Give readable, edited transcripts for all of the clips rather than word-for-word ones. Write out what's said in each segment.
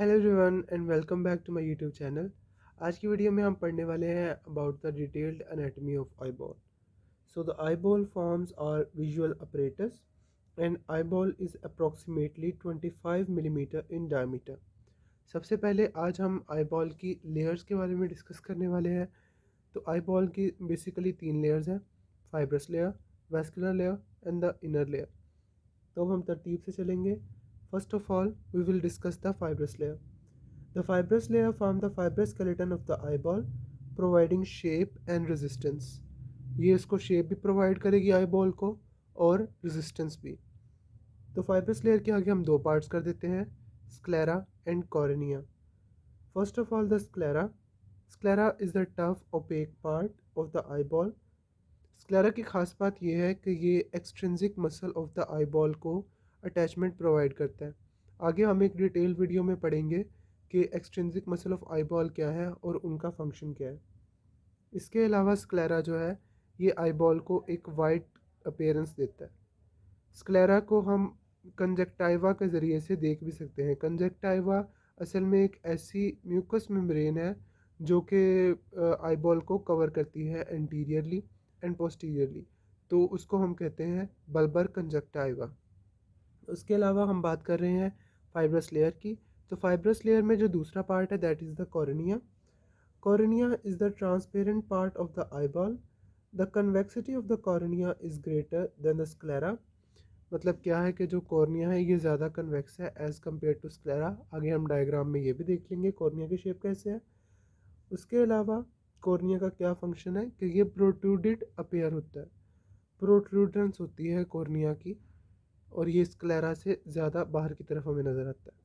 Hello everyone and welcome back to my YouTube channel. आज की video में हम पढ़ने वाले हैं about the detailed anatomy of eyeball. So the eyeball forms are visual apparatus and eyeball is approximately 25 millimeter in diameter. सबसे पहले आज हम आईबॉल की लेयर्स के बारे में डिस्कस करने वाले हैं। तो आईबॉल की बेसिकली तीन लेयर्स हैं, fibrous layer, vascular layer and the inner layer. तो अब हम तरतीब से चलेंगे। First of all we will discuss the fibrous layer. The fibrous layer form the fibrous skeleton of the eyeball, providing shape and resistance. ये इसको shape भी provide करेगी आईबॉल को और रेजिस्टेंस भी। तो फाइब्रस लेयर के आगे हम दो पार्ट्स कर देते हैं, sclera and cornea. First of all the sclera. Sclera is the tough opaque part of the eyeball. Sclera की खास बात यह है कि ये extrinsic muscle of the eyeball को अटैचमेंट प्रोवाइड करता है। आगे हम एक डिटेल वीडियो में पढ़ेंगे कि एक्सट्रिंसिक मसल ऑफ आईबॉल क्या है और उनका फंक्शन क्या है। इसके अलावा स्क्लेरा जो है ये आईबॉल को एक वाइट अपीयरेंस देता है। स्क्लेरा को हम कंजक्टाइवा के ज़रिए से देख भी सकते हैं। कंजक्टाइवा असल में एक ऐसी म्यूकस मेम्ब्रेन है जो कि आईबॉल को कवर करती है एंटीरियरली एंड पोस्टीरियरली, तो उसको हम कहते हैं बल्बर कंजक्टाइवा। उसके अलावा हम बात कर रहे हैं फाइब्रस लेयर की। तो फाइब्रस लेयर में जो दूसरा पार्ट है that is the cornea. Cornea is the transparent part of the eyeball. The convexity of the cornea is greater than the sclera. मतलब क्या है कि जो कॉर्निया है ये ज़्यादा कन्वेक्स है एज़ कम्पेयर टू स्क्लेरा। आगे हम डायग्राम में ये भी देख लेंगे कॉर्निया की शेप कैसे है। उसके अलावा कॉर्निया का क्या फंक्शन है कि ये प्रोट्रूडेड अपीयर होता है, प्रोट्रूडेंस होती है कॉर्निया की, और ये स्क्लेरा से ज़्यादा बाहर की तरफ हमें नज़र आता है।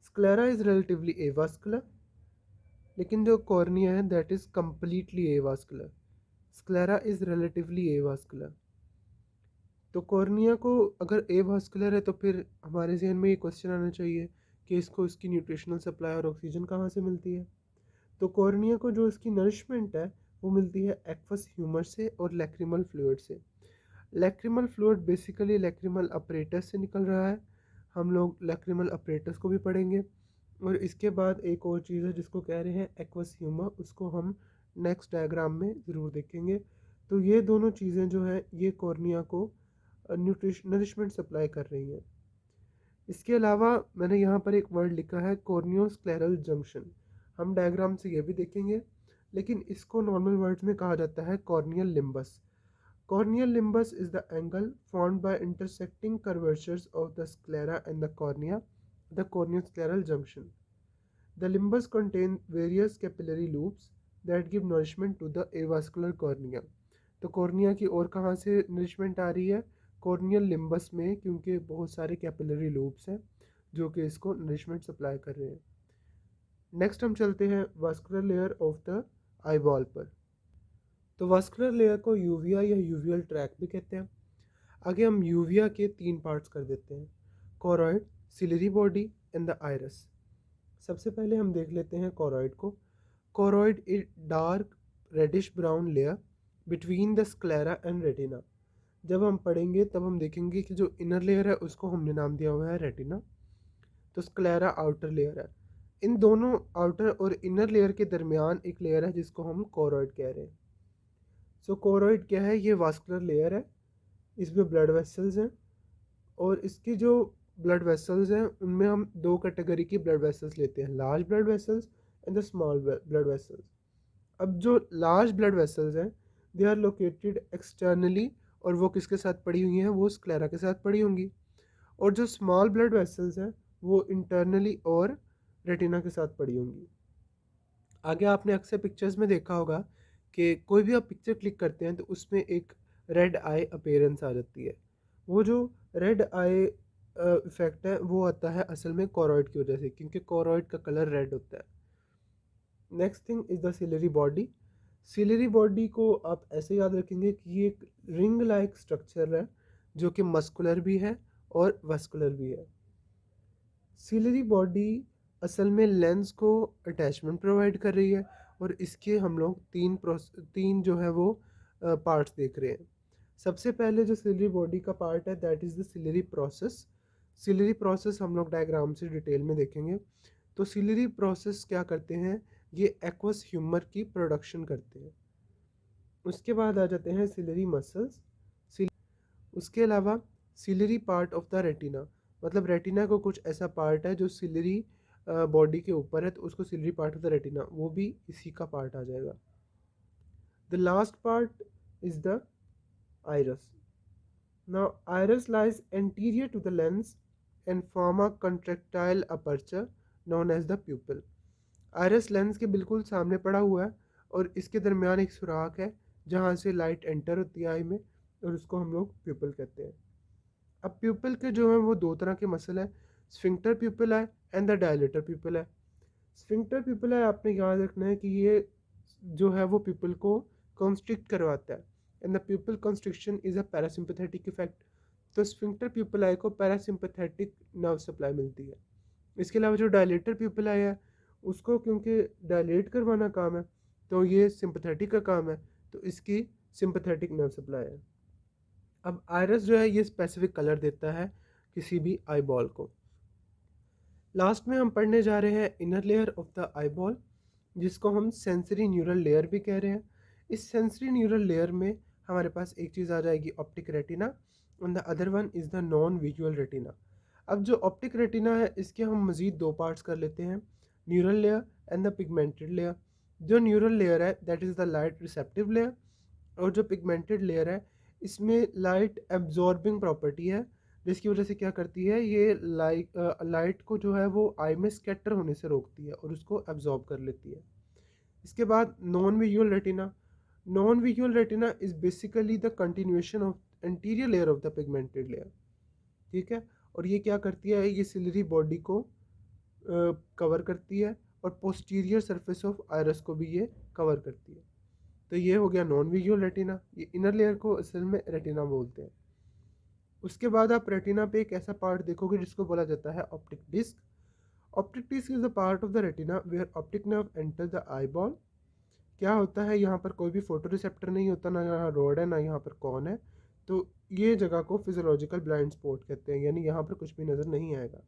स्क्लेरा इज़ रिलेटिवली एवास्कुलर, लेकिन जो कॉर्निया है that is completely avascular. Sclera is relatively avascular. तो कॉर्निया को अगर एवास्कुलर है तो फिर हमारे जहन में ये क्वेश्चन आना चाहिए कि इसको इसकी न्यूट्रिशनल सप्लाई और ऑक्सीजन कहाँ से मिलती है। तो कॉर्निया को जो इसकी नरिशमेंट है वो मिलती है एक्वस ह्यूमर से और लैक्रिमल फ्लूइड से। Lacrimal fluid basically lacrimal apparatus से निकल रहा है। हम लोग लैक्रिमल अपरेटस को भी पढ़ेंगे। और इसके बाद एक और चीज़ है जिसको कह रहे हैं एक्वस ह्यूमर, उसको हम नेक्स्ट डायग्राम में ज़रूर देखेंगे। तो ये दोनों चीज़ें जो हैं ये कॉर्निया को नरिशमेंट सप्लाई कर रही हैं। इसके अलावा मैंने यहाँ पर एक वर्ड लिखा है कॉर्नियोस्क्लेरल जंक्शन। हम डायग्राम से ये भी देखेंगे, लेकिन इसको नॉर्मल वर्ड्स में कहा जाता है corneal limbus. Corneal limbus is the angle formed by intersecting curvatures of the sclera and the cornea, the corneoscleral junction. The limbus contain various capillary loops that give nourishment to the avascular cornea. तो cornea की और कहाँ से nourishment आ रही है? Corneal limbus में, क्योंकि बहुत सारे कैपिलरी लूप्स हैं जो कि इसको नरिशमेंट सप्लाई कर रहे हैं। नेक्स्ट हम चलते हैं vascular layer of the eyeball पर। तो वास्कुलर लेयर को यूविया या यूवियल ट्रैक भी कहते हैं। आगे हम यूविया के तीन पार्ट्स कर देते हैं, choroid, ciliary body and the iris. सबसे पहले हम देख लेते हैं कोरॉइड को। Choroid is dark reddish brown layer between the sclera and retina. जब हम पढ़ेंगे तब हम देखेंगे कि जो इनर लेयर है उसको हमने नाम दिया हुआ है रेटिना, तो स्क्लेरा आउटर लेयर है। इन दोनों आउटर और इनर लेयर के दरमियान एक लेयर है जिसको हम कोरॉइड कह रहे हैं। सो कोरॉइड क्या है? ये वास्कुलर लेयर है, इसमें ब्लड वेसल्स हैं, और इसकी जो ब्लड वेसल्स हैं उनमें हम दो कैटेगरी की ब्लड वेसल्स लेते हैं, large blood vessels and the small blood vessels. अब जो लार्ज ब्लड वेसल्स हैं दे आर लोकेटेड एक्सटर्नली, और वो किसके साथ पड़ी हुई हैं? वो स्क्लेरा के साथ पड़ी होंगी। और जो स्मॉल ब्लड वेसल्स हैं वो इंटरनली और रेटिना के साथ पड़ी होंगी। आगे आपने अक्सर पिक्चर्स में देखा होगा कि कोई भी आप पिक्चर क्लिक करते हैं तो उसमें एक रेड आई अपीयरेंस आ जाती है। वो जो रेड आई इफेक्ट है वो आता है असल में कोरॉइड की वजह से, क्योंकि कोरॉइड का कलर रेड होता है। Next thing is the ciliary body. Ciliary body को आप ऐसे याद रखेंगे कि ये एक रिंग लाइक स्ट्रक्चर है जो कि मस्कुलर भी है और वस्कुलर भी है। सिलरी बॉडी असल में लेंस को अटैचमेंट प्रोवाइड कर रही है, और इसके हम लोग तीन जो है वो पार्ट्स देख रहे हैं। सबसे पहले जो सिलरी बॉडी का पार्ट है that is the ciliary process. Ciliary process हम लोग डायग्राम से डिटेल में देखेंगे। तो सिलरी प्रोसेस क्या करते हैं, ये एक्वस ह्यूमर की प्रोडक्शन करते हैं। उसके बाद आ जाते हैं सिलरी मसल्स। उसके अलावा ciliary part of the retina, मतलब रेटिना को कुछ ऐसा पार्ट है जो सिलरी बॉडी के ऊपर है, तो उसको ciliary part of the retina, वो भी इसी का पार्ट आ जाएगा। The last part is the iris. Now, iris lies anterior to the lens and form a contractile aperture known as the pupil. Iris lens के बिल्कुल सामने पड़ा हुआ है और इसके दरमियान एक सुराख है जहाँ से लाइट एंटर होती है आई में, और उसको हम लोग प्यूपल कहते हैं। अब प्यूपल के जो है वो दो तरह के मसल है, स्फिंक्टर प्यूपल है एंड द डायलेटर प्यूपल है। स्फिंक्टर प्यूपल है, आपने याद रखना है कि ये जो है वो प्यूपल को कॉन्स्ट्रिक्ट करवाता है, and the pupal constriction is a parasympathetic effect. तो स्फिंक्टर प्यूपल आई को पैरासिम्पैथेटिक नर्व सप्लाई मिलती है। इसके अलावा जो डायलेटर प्यूपल आई है उसको क्योंकि डायलेट करवाना काम है, तो ये सिंपैथेटिक का काम है, तो इसकी सिंपैथेटिक नर्व सप्लाई है। अब आयरस जो है ये स्पेसिफिक कलर देता है किसी भी आई बॉल को। लास्ट में हम पढ़ने जा रहे हैं inner layer of the eye ball, जिसको हम सेंसरी न्यूरल लेयर भी कह रहे हैं। इस सेंसरी न्यूरल लेयर में हमारे पास एक चीज़ आ जाएगी optic retina, and the other one is the non visual retina. अब जो ऑप्टिक रेटिना है इसके हम मज़ीद दो पार्ट्स कर लेते हैं, neural layer and the pigmented layer. जो न्यूरल लेयर है that is the light receptive layer, और जो पिगमेंटेड लेयर है इसमें लाइट एब्जॉर्बिंग प्रॉपर्टी है, जिसकी वजह से क्या करती है, ये लाइट को जो है वो आई में स्कैटर होने से रोकती है और उसको एब्जॉर्ब कर लेती है। इसके बाद non visual retina. Non visual retina is basically the continuation of anterior layer of the pigmented layer, ठीक है। और ये क्या करती है, ये सिलरी बॉडी को कवर करती है और पोस्टीरियर सरफेस ऑफ आयरस को भी ये कवर करती है। तो ये हो गया नॉन विजुअल रेटिना, ये इनर लेयर को असल में रेटिना बोलते हैं। उसके बाद आप रेटिना पे एक ऐसा पार्ट देखोगे जिसको बोला जाता है optic disc. Optic disc is the part of the retina where optic nerve enter the eyeball. क्या होता है, यहाँ पर कोई भी फोटो रिसेप्टर नहीं होता, ना यहाँ रोड है ना यहाँ पर कौन है, तो ये जगह को फिजियोलॉजिकल ब्लाइंड स्पॉट कहते हैं, यानी यहाँ पर कुछ भी नज़र नहीं आएगा।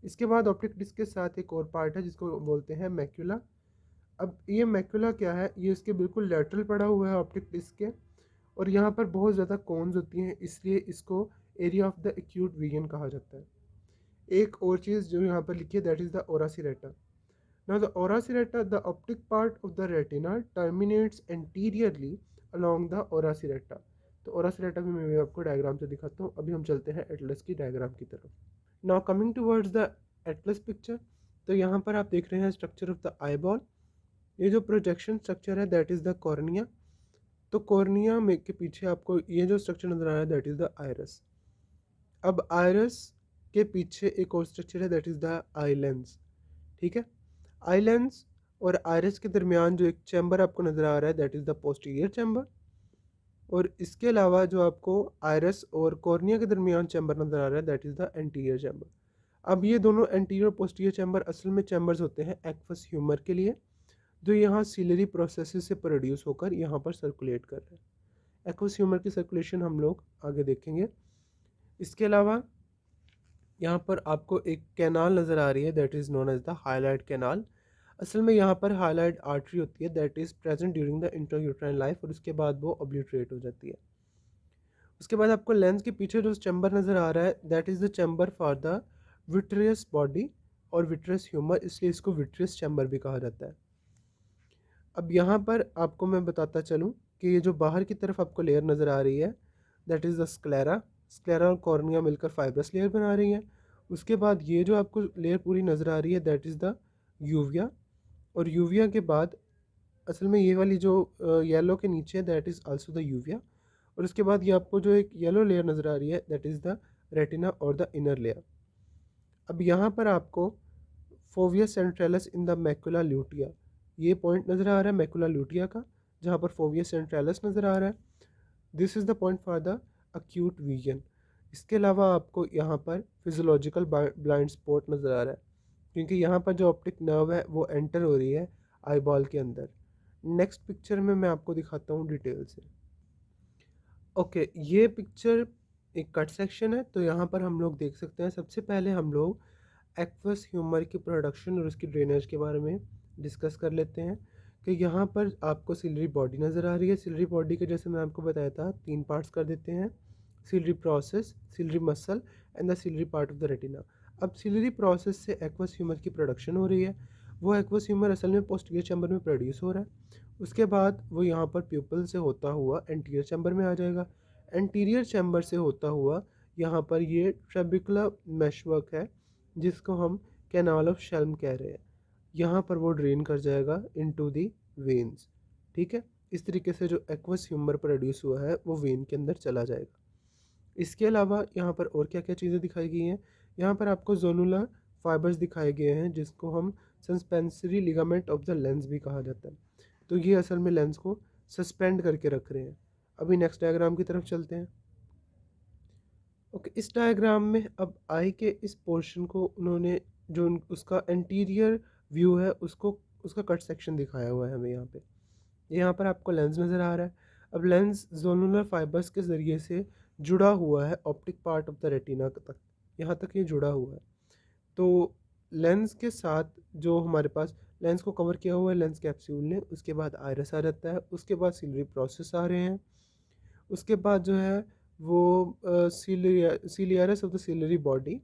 इसके बाद ऑप्टिक डिस्क के साथ एक और पार्ट है जिसको बोलते हैं मैक्यूला। अब ये मैक्यूला क्या है, ये इसके बिल्कुल लेटरल पड़ा हुआ है ऑप्टिक डिस्क के, और यहाँ पर बहुत ज़्यादा कोन्स होती हैं, इसलिए इसको area of the acute vision कहा जाता है। एक और चीज़ जो यहाँ पर लिखी है that is the ora serrata. Now the ora serrata, the optic part of the retina terminates anteriorly along the ora serrata. तो ओरा सिरेटा भी मैं आपको डायग्राम से दिखाता हूँ। अभी हम चलते हैं एटलस की डायग्राम की तरफ। Now coming towards the Atlas picture, तो यहाँ पर आप देख रहे हैं structure of the eye ball. ये जो प्रोजेक्शन स्ट्रक्चर है दैट इज़ द कॉर्निया। तो कॉर्निया में के पीछे आपको ये जो स्ट्रक्चर नज़र आ रहा है दैट इज़ द आयरस। अब आयरस के पीछे एक और स्ट्रक्चर है that is the eye lens, ठीक है। आई लेंस और आयरस के दरमियान जो एक चैम्बर आपको नज़र आ रहा है that is the posterior chamber, और इसके अलावा जो आपको आयरस और कॉर्निया के दरमियान चैम्बर नज़र आ रहा है that is the anterior chamber. अब ये दोनों एंटीरियर पोस्टीरियर चैम्बर असल में चैम्बर्स होते हैं एक्वस ह्यूमर के लिए, जो यहाँ सीलरी प्रोसेस से प्रोड्यूस होकर यहाँ पर सर्कुलेट कर रहे हैं। एक्वस ह्यूमर की सर्कुलेशन हम लोग आगे देखेंगे। इसके अलावा यहाँ पर आपको एक कैनाल नज़र आ रही है that is known as the hyaloid canal. असल में यहाँ पर हाईलाइट आर्टरी होती है that is present during the intrauterine life, और उसके बाद वो ऑब्लिटरेट हो जाती है। उसके बाद आपको लेंस के पीछे जो चैम्बर नज़र आ रहा है that is the chamber for the vitreous body और विट्रियस ह्यूमर, इसलिए इसको विट्रियस चैम्बर भी कहा जाता है। अब यहाँ पर आपको मैं बताता चलूँ कि ये जो बाहर की तरफ आपको लेयर नज़र आ रही है that is the sclera. Sclera और कॉर्निया मिलकर फाइब्रस लेयर बना रही हैं। उसके बाद ये जो आपको लेयर पूरी नज़र आ रही है दैट इज़ द यूविया, और यूविया के बाद असल में ये वाली जो येलो के नीचे है that is also the uvea, और उसके बाद ये आपको जो एक येलो लेयर नज़र आ रही है दैट इज़ द रेटिना और द इनर लेयर। अब यहाँ पर आपको fovea centralis in the macula lutea, ये पॉइंट नज़र आ रहा है मैकुला ल्यूटिया का, जहाँ पर फोविया सेंट्रैलस नज़र आ रहा है। This is the point for the acute vision. इसके अलावा आपको यहाँ पर फिजियोलॉजिकल ब्लाइंड स्पॉट नज़र आ रहा है, क्योंकि यहाँ पर जो ऑप्टिक नर्व है वो एंटर हो रही है आई बॉल के अंदर। नेक्स्ट पिक्चर में मैं आपको दिखाता हूँ डिटेल से। ओके, ये पिक्चर एक कट सेक्शन है। तो यहाँ पर हम लोग देख सकते हैं, सबसे पहले हम लोग एक्वस ह्यूमर की प्रोडक्शन और उसकी ड्रेनेज के बारे में डिस्कस कर लेते हैं। कि यहाँ पर आपको सिलरी बॉडी नज़र आ रही है। सिलरी बॉडी के जैसे मैं आपको बताया था 3 पार्ट्स कर देते हैं, ciliary process, ciliary muscle and the ciliary part of the retina. अब सिलरी प्रोसेस से एक्वस ह्यूमर की प्रोडक्शन हो रही है। वो एक्वस ह्यूमर असल में पोस्टीरियर चैम्बर में प्रोड्यूस हो रहा है। उसके बाद वो यहाँ पर प्यूपल से होता हुआ एंटीरियर चैम्बर में आ जाएगा। एंटीरियर चैम्बर से होता हुआ यहाँ पर ये ट्रेबिकुलर मेशवर्क है, जिसको हम कैनाल ऑफ शेल्म कह रहे हैं। यहाँ पर वो ड्रेन कर जाएगा इनटू दी वेन्स। ठीक है, इस तरीके से जो एक्वस ह्यूमर प्रोड्यूस हुआ है वो वेन के अंदर चला जाएगा। इसके अलावा यहाँ पर और क्या क्या चीज़ें दिखाई गई हैं। यहाँ पर आपको जोनुलर फाइबर्स दिखाए गए हैं, जिसको हम suspensory ligament of the lens भी कहा जाता है। तो ये असल में लेंस को सस्पेंड करके रख रहे हैं। अभी नेक्स्ट डायग्राम की तरफ चलते हैं। ओके, इस डायग्राम में अब आई के इस पोर्शन को उन्होंने जो उसका एंटीरियर व्यू है उसको उसका कट सेक्शन दिखाया हुआ है हमें यहाँ पे। यहाँ पर आपको लेंस नज़र आ रहा है। अब लेंस जोनुलर फाइबर्स के ज़रिए से जुड़ा हुआ है optic part of the retina तक, यहाँ तक ये जुड़ा हुआ है। तो लेंस के साथ जो हमारे पास लेंस को कवर किया हुआ है लेंस कैप्सूल ने, उसके बाद आयरस आ जाता है, उसके बाद सिलरी प्रोसेस आ रहे हैं, उसके बाद जो है वो ciliaris of the ciliary body,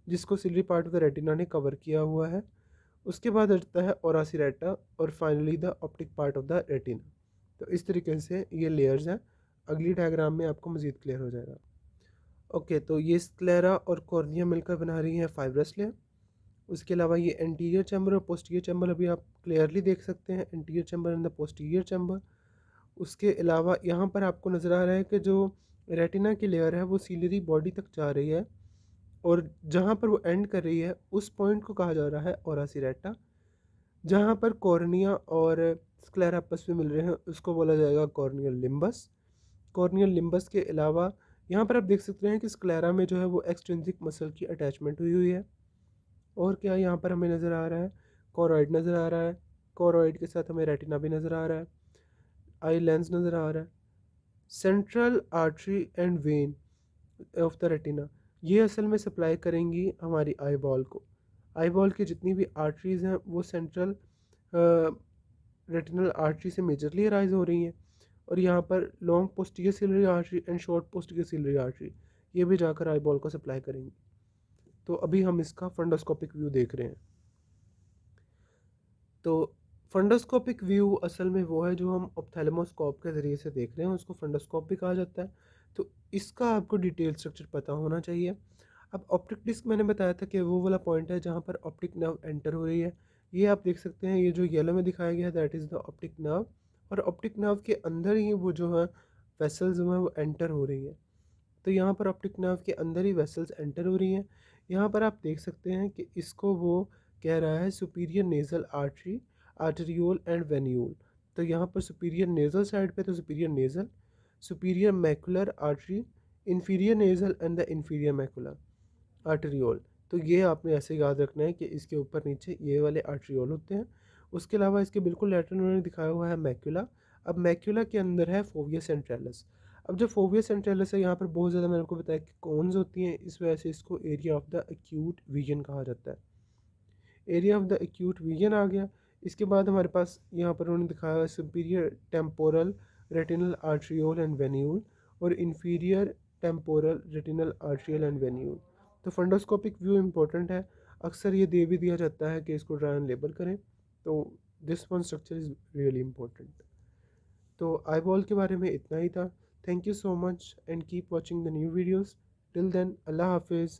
जिसको ciliary part of the retina ने कवर किया हुआ है। उसके बाद आता है ओरासिरेटा और finally the optic part of the retina. तो इस तरीके से ये लेयर्स हैं। अगली डायग्राम में आपको मज़ीद क्लियर हो जाएगा। ओके, तो ये स्क्लेरा और कॉर्निया मिलकर बना रही है फाइब्रस लेयर। उसके अलावा ये एंटीरियर चैम्बर और पोस्टीरियर चैम्बर अभी आप क्लियरली देख सकते हैं, anterior chamber and the posterior chamber. उसके अलावा यहाँ पर आपको नज़र आ रहा है कि जो रेटिना की लेयर है वो सीलरी बॉडी तक जा रही है, और जहाँ पर वो एंड कर रही है उस पॉइंट को कहा जा रहा है ओरासिरेटा। जहाँ पर कॉर्निया और स्क्लेरा आपस में मिल रहे हैं उसको बोला जाएगा कॉर्नियल लिम्बस। कॉर्नियल लिम्बस के अलावा यहाँ पर आप देख सकते हैं कि स्क्लेरा में जो है वो एक्सट्रिंसिक मसल की अटैचमेंट हुई हुई है। और क्या यहाँ पर हमें नज़र आ रहा है, कोरॉइड नज़र आ रहा है। कोरॉइड के साथ हमें रेटिना भी नज़र आ रहा है, आई लेंस नज़र आ रहा है, central artery and when of the retina. ये असल में सप्लाई करेंगी हमारी आई बॉल को। आई बॉल की जितनी भी आर्टरीज़ हैं वो सेंट्रल रेटिनल आर्टरी से मेजरली अराइज हो रही हैं, और यहाँ पर long posterior ciliary artery and short posterior ciliary artery ये भी जाकर आई बॉल को सप्लाई करेंगी। तो अभी हम इसका फंडोस्कोपिक व्यू देख रहे हैं। तो फंडोस्कोपिक व्यू असल में वो है जो हम ऑप्थेल्मोस्कोप के ज़रिए से देख रहे हैं, उसको फंडोस्कोप भी कहा जाता है। तो इसका आपको डिटेल स्ट्रक्चर पता होना चाहिए। अब ऑप्टिक डिस्क मैंने बताया था कि वो वाला पॉइंट है जहाँ पर ऑप्टिक नर्व एंटर हो रही है। ये आप देख सकते हैं, ये जो येलो में दिखाया गया है that is the optic nerve, और ऑप्टिक नर्व के अंदर ही वो जो है वेसल्स जो हैं वो एंटर हो रही हैं। तो यहाँ पर ऑप्टिक नर्व के अंदर ही वेसल्स एंटर हो रही हैं। यहाँ पर आप देख सकते हैं कि इसको वो कह रहा है superior nasal artery, आर्टरियोल and venule. तो यहाँ पर सुपीरियर नेज़ल साइड पे तो superior nasal, superior macular artery, inferior nasal and the inferior macular आर्टरियोल। तो ये आपने ऐसे याद रखना है कि इसके ऊपर नीचे ये वाले आर्टरियोल होते हैं। उसके अलावा इसके बिल्कुल लेटर उन्होंने दिखाया हुआ है मैक्यूला। अब मैक्यूला के अंदर है फोविया सेंट्रैलिस। अब जो फोविया सेंट्रैलिस है यहाँ पर बहुत ज़्यादा मैंने आपको बताया कि कॉन्स होती हैं, इस वजह से इसको area of the acute vision कहा जाता है। Area of the acute vision आ गया। इसके बाद हमारे पास यहाँ पर उन्होंने दिखाया superior temporal retinal arteriole and venule और inferior temporal retinal arteriole and venule. तो फंडोस्कोपिक व्यू इंपॉर्टेंट है, अक्सर ये दे भी दिया जाता है कि इसको ड्राई एंड लेबल करें। तो this one structure is really important. तो आई बॉल के बारे में इतना ही था। Thank you so much and keep watching the new videos. Till then, अल्लाह हाफिज़।